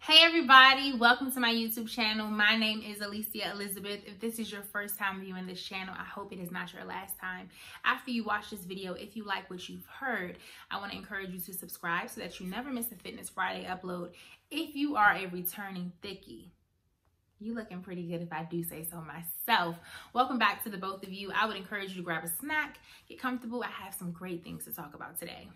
Hey everybody, welcome to my YouTube channel. My name is Alicia Elizabeth. If this is your first time viewing this channel, I hope it is not your last time. After you watch this video, if you like what you've heard, I want to encourage you to subscribe so that you never miss a Fitness Friday upload. If you are a returning thickie, you looking pretty good if I do say so myself. Welcome back to the both of you. I would encourage you to grab a snack, get comfortable. I have some great things to talk about today.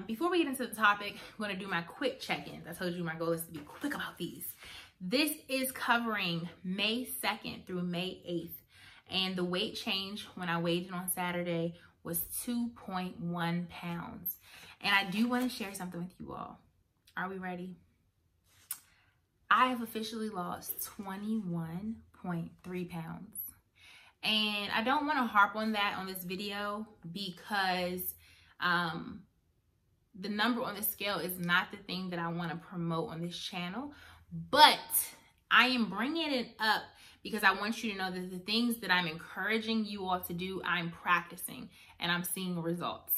Before we get into the topic, I'm going to do my quick check-ins. I told you my goal is to be quick about these. This is covering May 2nd through May 8th. And the weight change when I weighed in on Saturday was 2.1 pounds. And I do want to share something with you all. Are we ready? I have officially lost 21.3 pounds. And I don't want to harp on that on this video because the number on the scale is not the thing that I want to promote on this channel, but I am bringing it up because I want you to know that the things that I'm encouraging you all to do, I'm practicing and I'm seeing results.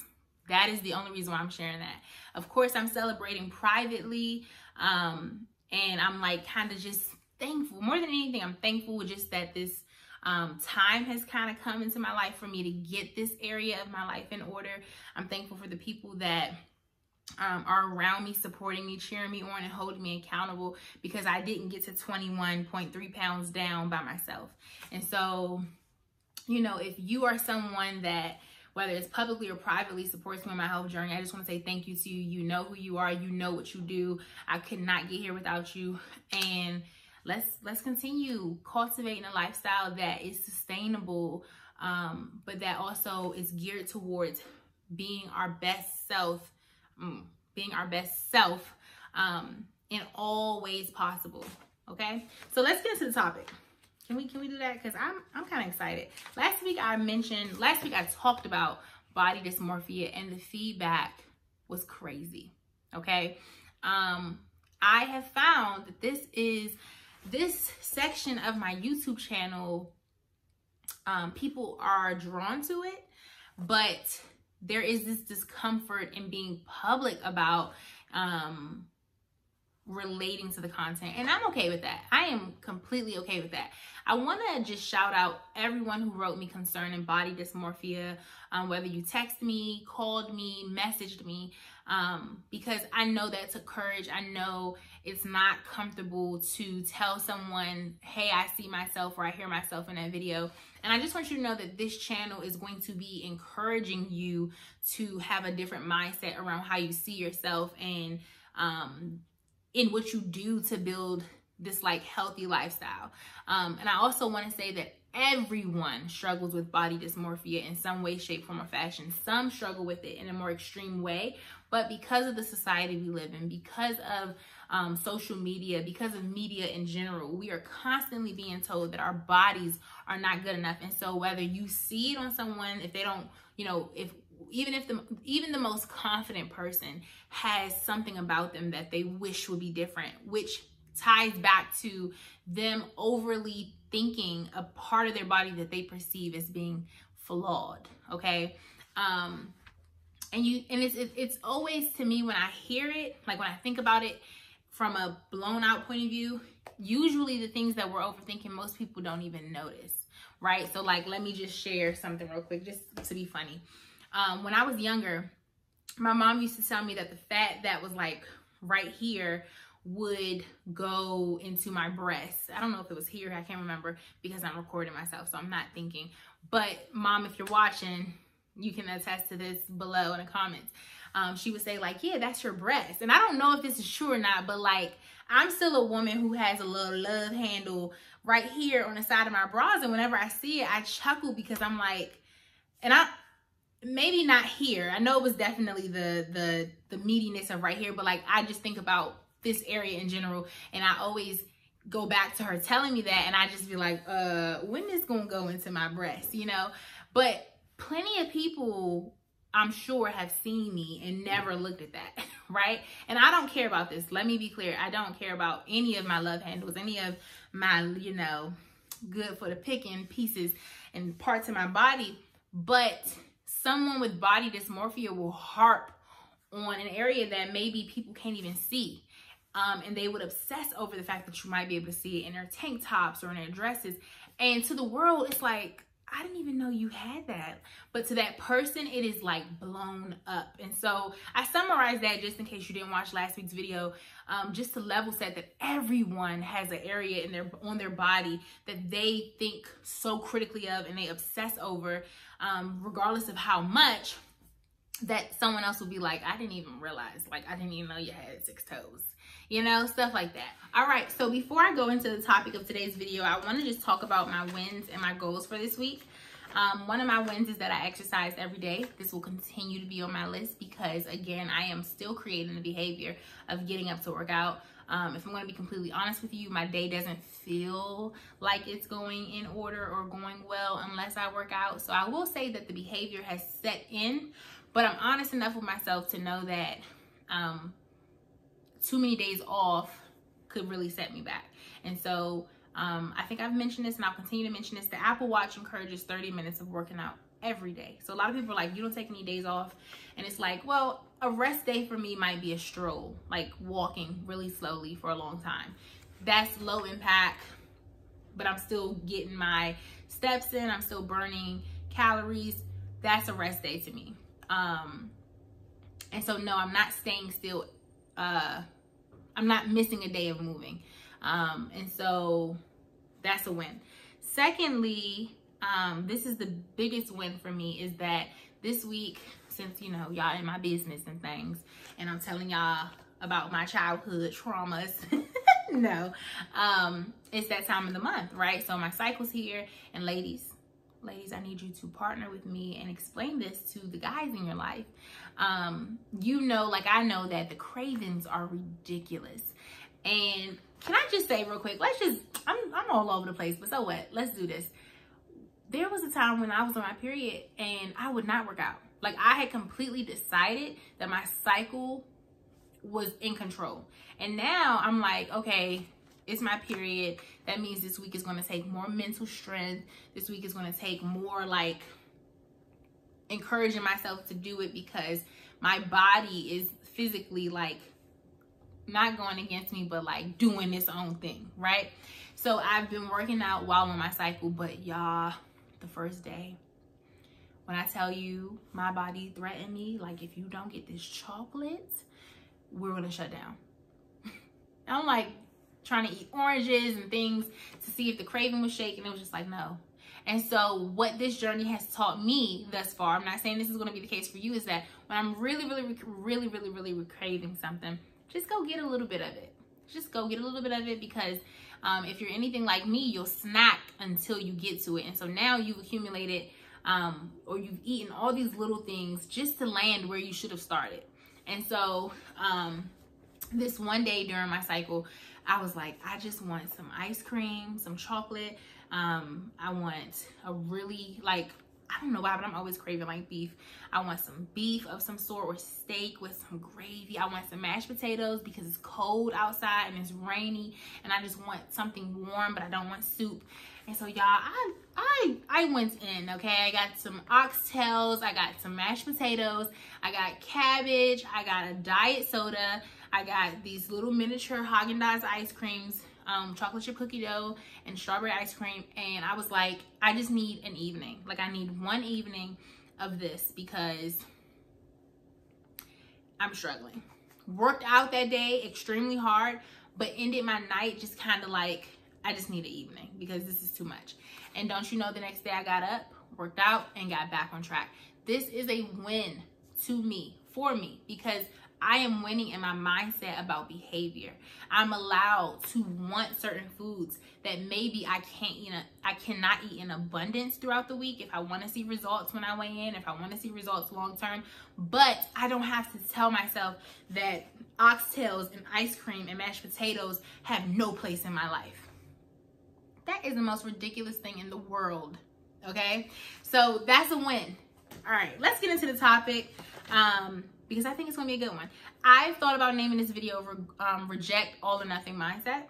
That is the only reason why I'm sharing that. Of course, I'm celebrating privately, and I'm like kind of just thankful. More than anything, I'm thankful just that this time has kind of come into my life for me to get this area of my life in order. I'm thankful for the people that are around me, supporting me, cheering me on, and holding me accountable because I didn't get to 21.3 pounds down by myself. And so, you know, if you are someone that, whether it's publicly or privately, supports me on my health journey, I just want to say thank you to you. You know who you are. You know what you do. I could not get here without you. And let's continue cultivating a lifestyle that is sustainable, but that also is geared towards being our best self. In all ways possible. Okay, so let's get into the topic. Can we do that? Because I'm kind of excited. Last week I talked about body dysmorphia and the feedback was crazy. Okay, I have found that this section of my YouTube channel, people are drawn to it, but there is this discomfort in being public about relating to the content. And I'm okay with that. I am completely okay with that. I want to just shout out everyone who wrote me concerning body dysmorphia, whether you text me, called me, messaged me, because I know that took courage. I know it's not comfortable to tell someone, hey, I see myself or I hear myself in that video. And I just want you to know that this channel is going to be encouraging you to have a different mindset around how you see yourself and in what you do to build this like healthy lifestyle. And I also want to say that everyone struggles with body dysmorphia in some way, shape, form, or fashion. Some struggle with it in a more extreme way, but because of the society we live in, because of social media, because of media in general, we are constantly being told that our bodies are not good enough. And so whether you see it on someone, if they don't, you know, even the most confident person has something about them that they wish would be different, which ties back to them overly thinking a part of their body that they perceive as being flawed. Okay. And it's always, to me, when I hear it, like when I think about it from a blown out point of view, usually the things that we're overthinking, most people don't even notice. Right. So like, let me just share something real quick, just to be funny. When I was younger, my mom used to tell me that the fat that was like right here would go into my breasts. I don't know if it was here, I can't remember because I'm recording myself, so I'm not thinking. But Mom, if you're watching, you can attest to this below in the comments. She would say like, yeah, that's your breast. And I don't know if this is true or not, but like, I'm still a woman who has a little love handle right here on the side of my bras. And whenever I see it, I chuckle because I'm like, maybe not here. I know it was definitely the meatiness of right here, but like, I just think about this area in general. And I always go back to her telling me that. And I just be like, when is gonna go into my breast, you know? But plenty of people, I'm sure, have seen me and never looked at that, right? And I don't care about this. Let me be clear. I don't care about any of my love handles, any of my, you know, good for the picking pieces and parts of my body. But someone with body dysmorphia will harp on an area that maybe people can't even see. And they would obsess over the fact that you might be able to see it in their tank tops or in their dresses. And to the world, it's like, I didn't even know you had that. But to that person, it is like blown up. And so I summarized that just in case you didn't watch last week's video, just to level set that everyone has an area on their body that they think so critically of and they obsess over, regardless of how much, that someone else will be like, I didn't even realize, like, I didn't even know you had 6 toes. You know, stuff like that. All right, so before I go into the topic of today's video, I want to just talk about my wins and my goals for this week. One of my wins is that I exercise every day. This will continue to be on my list because, again, I am still creating the behavior of getting up to work out. If I'm going to be completely honest with you, my day doesn't feel like it's going in order or going well unless I work out. So I will say that the behavior has set in, but I'm honest enough with myself to know that too many days off could really set me back. And so I think I've mentioned this and I'll continue to mention this. The Apple Watch encourages 30 minutes of working out every day. So a lot of people are like, you don't take any days off. And it's like, well, a rest day for me might be a stroll, like walking really slowly for a long time. That's low impact, but I'm still getting my steps in. I'm still burning calories. That's a rest day to me. And so no, I'm not staying still. I'm not missing a day of moving. And so that's a win. Secondly, this is the biggest win for me, is that this week, since, you know, y'all in my business and things, and I'm telling y'all about my childhood traumas, no, it's that time of the month, right? So my cycle's here, and ladies, I need you to partner with me and explain this to the guys in your life. You know, like I know that the cravings are ridiculous. And can I just say real quick, I'm all over the place, but so what? Let's do this. There was a time when I was on my period and I would not work out. Like I had completely decided that my cycle was in control. And now I'm like, okay, it's my period. That means this week is going to take more mental strength. This week is going to take more like encouraging myself to do it because my body is physically like not going against me, but like doing its own thing, right? So I've been working out while on my cycle, but y'all, the first day, when I tell you my body threatened me, like if you don't get this chocolate, we're going to shut down. I'm like trying to eat oranges and things to see if the craving was shaking. It was just like, no. And so what this journey has taught me thus far, I'm not saying this is going to be the case for you, is that when I'm really craving something, just go get a little bit of it. Just go get a little bit of it, because if you're anything like me, you'll snack until you get to it. And so now you've accumulated or you've eaten all these little things just to land where you should have started. And so this one day during my cycle, I was like, I just want some ice cream, some chocolate. I want a really, like, I don't know why, but I'm always craving like beef. I want some beef of some sort or steak with some gravy. I want some mashed potatoes because it's cold outside and it's rainy, and I just want something warm, but I don't want soup. And so y'all, I went in, okay? I got some oxtails, I got some mashed potatoes, I got cabbage, I got a diet soda, I got these little miniature Haagen-Dazs ice creams, chocolate chip cookie dough, and strawberry ice cream. And I was like, I just need an evening. Like I need one evening of this because I'm struggling. Worked out that day extremely hard, but ended my night just kind of like, I just need an evening because this is too much. And don't you know, the next day I got up, worked out, and got back on track. This is a win to me, for me, because I am winning in my mindset about behavior. I'm allowed to want certain foods that maybe I cannot eat in abundance throughout the week if I want to see results when I weigh in, if I want to see results long term. But I don't have to tell myself that oxtails and ice cream and mashed potatoes have no place in my life. That is the most ridiculous thing in the world, okay? So that's a win. All right, let's get into the topic. Because I think it's going to be a good one. I've thought about naming this video Reject All or Nothing Mindset,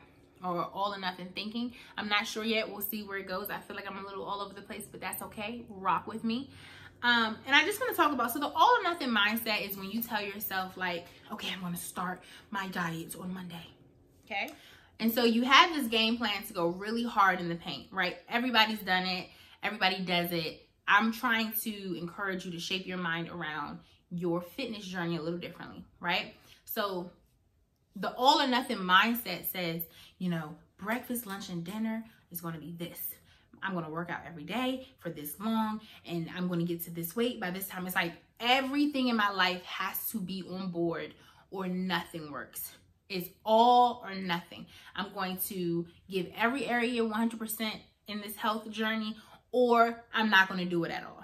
or All or Nothing Thinking. I'm not sure yet. We'll see where it goes. I feel like I'm a little all over the place, but that's okay. Rock with me. And I just want to talk about, so the all or nothing mindset is when you tell yourself like, okay, I'm going to start my diets on Monday. Okay. And so you have this game plan to go really hard in the paint, right? Everybody's done it. Everybody does it. I'm trying to encourage you to shape your mind around your fitness journey a little differently, right? So the all or nothing mindset says, you know, breakfast, lunch, and dinner is going to be this. I'm going to work out every day for this long, and I'm going to get to this weight by this time. It's like everything in my life has to be on board or nothing works. It's all or nothing. I'm going to give every area 100% in this health journey, or I'm not going to do it at all.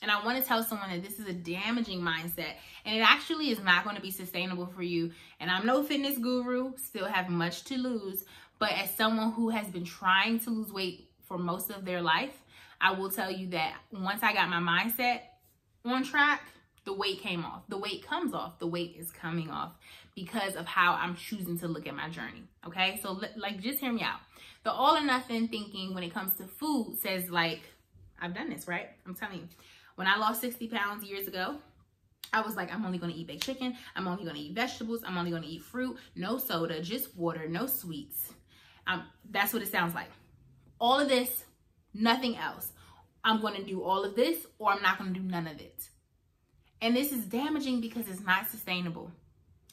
And I want to tell someone that this is a damaging mindset, and it actually is not going to be sustainable for you. And I'm no fitness guru, still have much to lose, but as someone who has been trying to lose weight for most of their life, I will tell you that once I got my mindset on track, the weight came off. The weight comes off. The weight is coming off because of how I'm choosing to look at my journey. Okay, so like, just hear me out. The all or nothing thinking when it comes to food says like, I've done this, right? I'm telling you, when I lost 60 pounds years ago, I was like, I'm only going to eat baked chicken. I'm only going to eat vegetables. I'm only going to eat fruit, no soda, just water, no sweets. That's what it sounds like. All of this, nothing else. I'm going to do all of this, or I'm not going to do none of it. And this is damaging because it's not sustainable.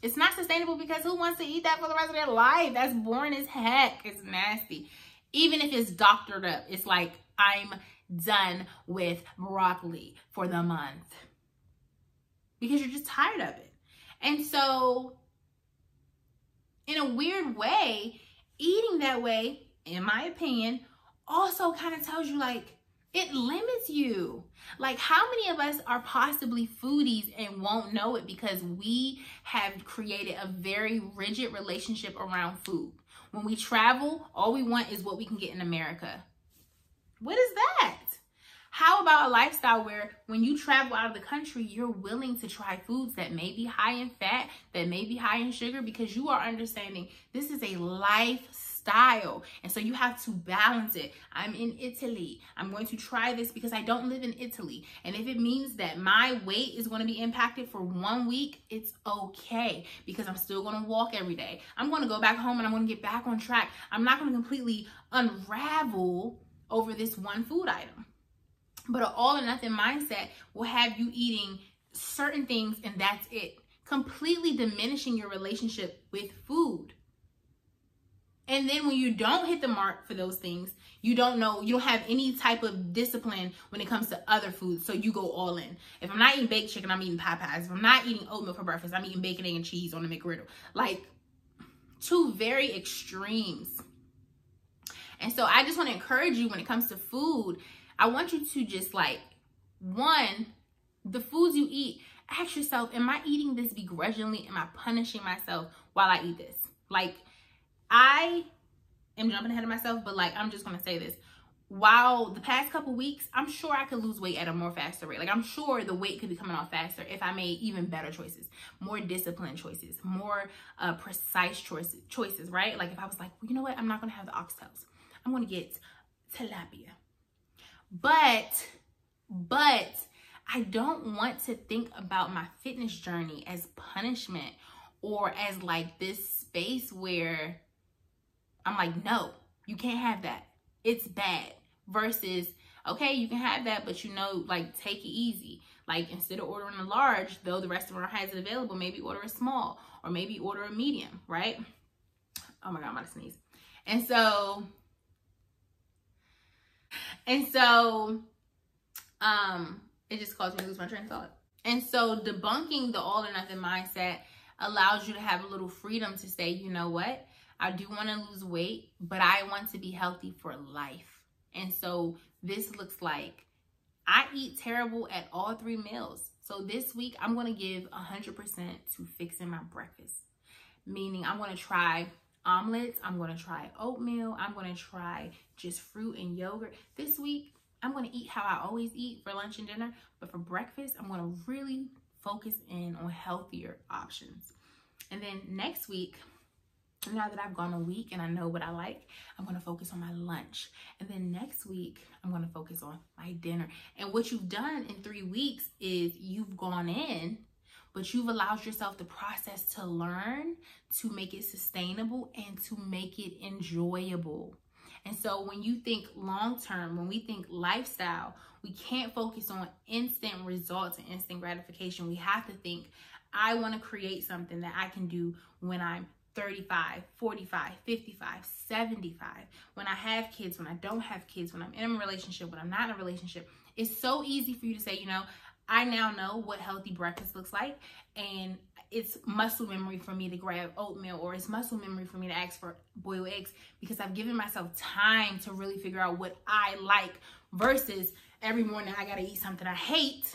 It's not sustainable because who wants to eat that for the rest of their life? That's boring as heck. It's nasty. Even if it's doctored up, it's like, I'm done with broccoli for the month. Because you're just tired of it. And so, in a weird way, eating that way, in my opinion, also kind of tells you like, it limits you. Like, how many of us are possibly foodies and won't know it because we have created a very rigid relationship around food? When we travel, all we want is what we can get in America. What is that? How about a lifestyle where when you travel out of the country, you're willing to try foods that may be high in fat, that may be high in sugar, because you are understanding this is a lifestyle. And so you have to balance it. I'm in Italy. I'm going to try this because I don't live in Italy. And if it means that my weight is going to be impacted for 1 week, it's okay, because I'm still going to walk every day. I'm going to go back home and I'm going to get back on track. I'm not going to completely unravel over this one food item. But an all or nothing mindset will have you eating certain things and that's it, completely diminishing your relationship with food. And then when you don't hit the mark for those things, you don't have any type of discipline when it comes to other foods. So you go all in. If I'm not eating baked chicken, I'm eating Popeyes. If I'm not eating oatmeal for breakfast, I'm eating bacon, egg, and cheese on the McGriddle. Like, two very extremes. And so I just want to encourage you when it comes to food, I want you to just like, one, the foods you eat, ask yourself, am I eating this begrudgingly? Am I punishing myself while I eat this? Like, I am jumping ahead of myself, but like, I'm just going to say this. While the past couple weeks, I'm sure I could lose weight at a more faster rate. Like, I'm sure the weight could be coming off faster if I made even better choices, more disciplined choices, more precise choices, right? Like if I was like, well, you know what? I'm not going to have the oxtails. I'm going to get tilapia. But I don't want to think about my fitness journey as punishment or as like this space where I'm like, no, you can't have that. It's bad. Versus, okay, you can have that, but you know, like, take it easy. Like, instead of ordering a large, though the restaurant has it available, maybe order a small or maybe order a medium, right? Oh my God, I'm about to sneeze. And so it just caused me to lose my train of thought. And so debunking the all or nothing mindset allows you to have a little freedom to say, you know what? I do want to lose weight, but I want to be healthy for life. And so this looks like I eat terrible at all 3 meals. So this week I'm going to give 100% to fixing my breakfast. Meaning I'm going to try omelets. I'm going to try oatmeal. I'm going to try just fruit and yogurt. This week, I'm going to eat how I always eat for lunch and dinner. But for breakfast, I'm going to really focus in on healthier options. And then next week, Now that I've gone a week and I know what I like, I'm going to focus on my lunch. And then next week, I'm going to focus on my dinner. And what you've done in 3 weeks is you've gone in, but you've allowed yourself the process to learn, to make it sustainable, and to make it enjoyable. And so when you think long-term, when we think lifestyle, we can't focus on instant results and instant gratification. We have to think, I want to create something that I can do when I'm 35, 45, 55, 75, when I have kids, when I don't have kids, when I'm in a relationship, when I'm not in a relationship. It's so easy for you to say, you know, I now know what healthy breakfast looks like, and it's muscle memory for me to grab oatmeal, or it's muscle memory for me to ask for boiled eggs, because I've given myself time to really figure out what I like, versus every morning I gotta eat something I hate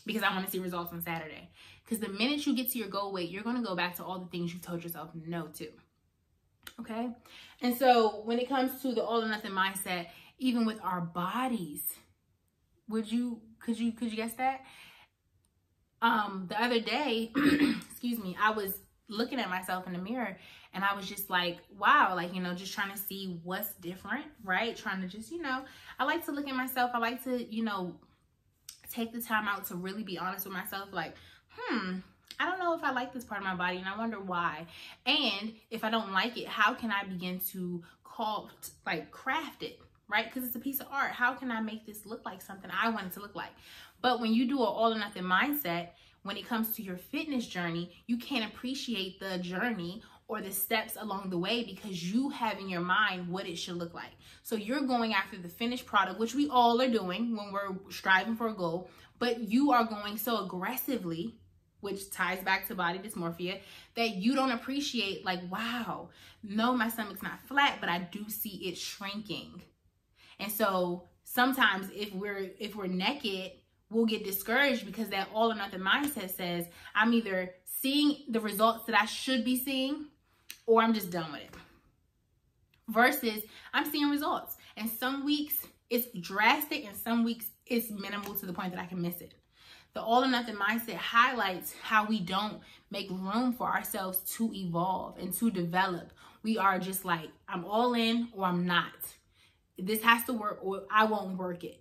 because I want to see results on Saturday. Because the minute you get to your goal weight, you're going to go back to all the things you've told yourself no to. Okay? And so when it comes to the all or nothing mindset, even with our bodies, could you guess that? The other day, excuse me, I was looking at myself in the mirror, and I was just like, wow, like, you know, just trying to see what's different, right? Trying to just, you know, I like to look at myself. I like to, you know, take the time out to really be honest with myself. Like, I don't know if I like this part of my body, and I wonder why. And if I don't like it, how can I begin to craft it, right? Because it's a piece of art. How can I make this look like something I want it to look like? But when you do an all or nothing mindset, when it comes to your fitness journey, you can't appreciate the journey or the steps along the way, because you have in your mind what it should look like. So you're going after the finished product, which we all are doing when we're striving for a goal, but you are going so aggressively, which ties back to body dysmorphia, that you don't appreciate, like, wow, no, my stomach's not flat, but I do see it shrinking. And so sometimes if we're naked, we'll get discouraged, because that all or nothing mindset says, I'm either seeing the results that I should be seeing, or I'm just done with it. Versus I'm seeing results. And some weeks it's drastic, and some weeks it's minimal to the point that I can miss it. The all or nothing mindset highlights how we don't make room for ourselves to evolve and to develop. We are just like, I'm all in or I'm not. This has to work or I won't work it.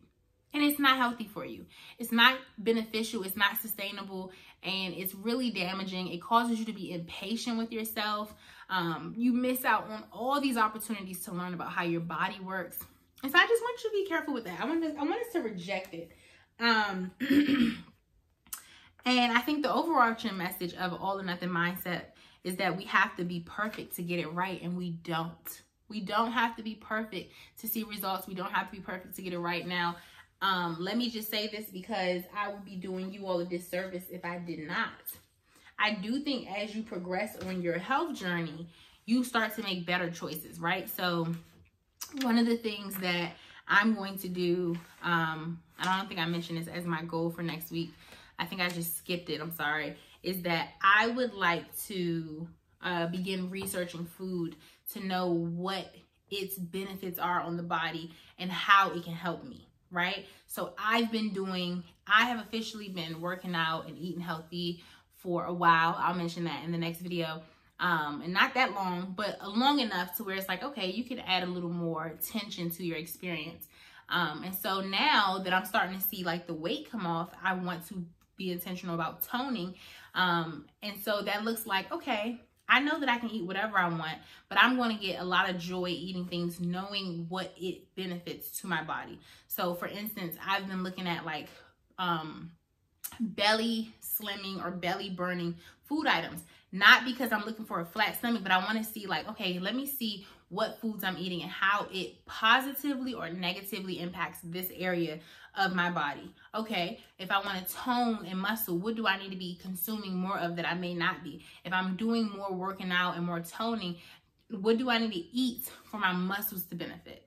And it's not healthy for you. It's not beneficial. It's not sustainable. And it's really damaging. It causes you to be impatient with yourself. You miss out on all these opportunities to learn about how your body works. And so I just want you to be careful with that. I want us to reject it. And I think the overarching message of all or nothing mindset is that we have to be perfect to get it right. And we don't. We don't have to be perfect to see results. We don't have to be perfect to get it right now. Let me just say this, because I would be doing you all a disservice if I did not. I do think as you progress on your health journey, you start to make better choices, right? So one of the things that I'm going to do, I don't think I mentioned this as my goal for next week. I think I just skipped it. I'm sorry. Is that I would like to begin researching food to know what its benefits are on the body and how it can help me. Right? So I have officially been working out and eating healthy for a while. I'll mention that in the next video. And not that long, but long enough to where it's like, okay, you can add a little more attention to your experience. And so now that I'm starting to see like the weight come off, I want to be intentional about toning. And so that looks like, okay, I know that I can eat whatever I want, but I'm going to get a lot of joy eating things, knowing what it benefits to my body. So for instance, I've been looking at like belly slimming or belly burning food items, not because I'm looking for a flat stomach, but I want to see like, okay, let me see what foods I'm eating and how it positively or negatively impacts this area of my body. Okay, if I want to tone and muscle, what do I need to be consuming more of that I may not be? If I'm doing more working out and more toning, what do I need to eat for my muscles to benefit?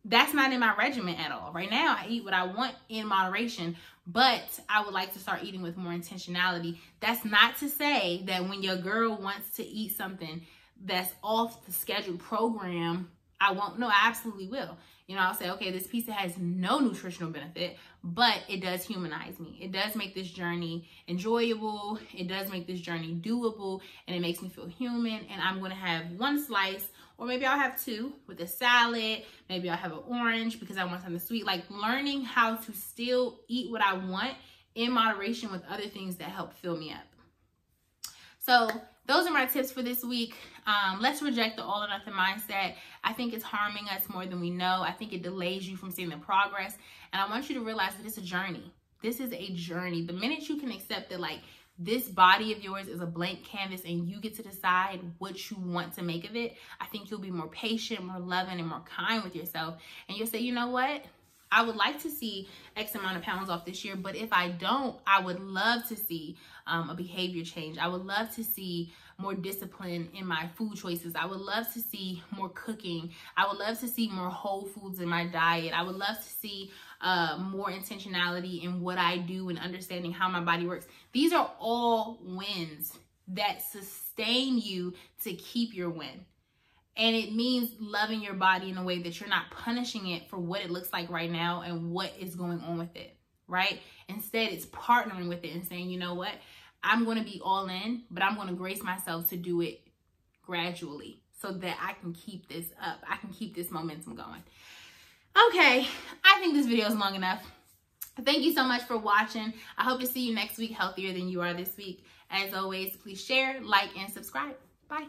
That's not in my regimen at all. Right now, I eat what I want in moderation, but I would like to start eating with more intentionality. That's not to say that when your girl wants to eat something that's off the scheduled program, I won't. No, I absolutely will. You know, I'll say, okay, this pizza has no nutritional benefit, but it does humanize me. It does make this journey enjoyable. It does make this journey doable, and it makes me feel human. And I'm going to have one slice, or maybe I'll have two with a salad. Maybe I'll have an orange because I want something sweet. Like learning how to still eat what I want in moderation with other things that help fill me up. So those are my tips for this week. Let's reject the all or nothing mindset. I think it's harming us more than we know. I think it delays you from seeing the progress. And I want you to realize that it's a journey. This is a journey. The minute you can accept that, like, this body of yours is a blank canvas and you get to decide what you want to make of it, I think you'll be more patient, more loving, and more kind with yourself. And you'll say, you know what? I would like to see X amount of pounds off this year, but if I don't, I would love to see a behavior change. I would love to see more discipline in my food choices. I would love to see more cooking. I would love to see more whole foods in my diet. I would love to see more intentionality in what I do and understanding how my body works. These are all wins that sustain you to keep your win. And it means loving your body in a way that you're not punishing it for what it looks like right now and what is going on with it, right? Instead, it's partnering with it and saying, you know what? I'm going to be all in, but I'm going to grace myself to do it gradually so that I can keep this up. I can keep this momentum going. Okay, I think this video is long enough. Thank you so much for watching. I hope to see you next week healthier than you are this week. As always, please share, like, and subscribe. Bye.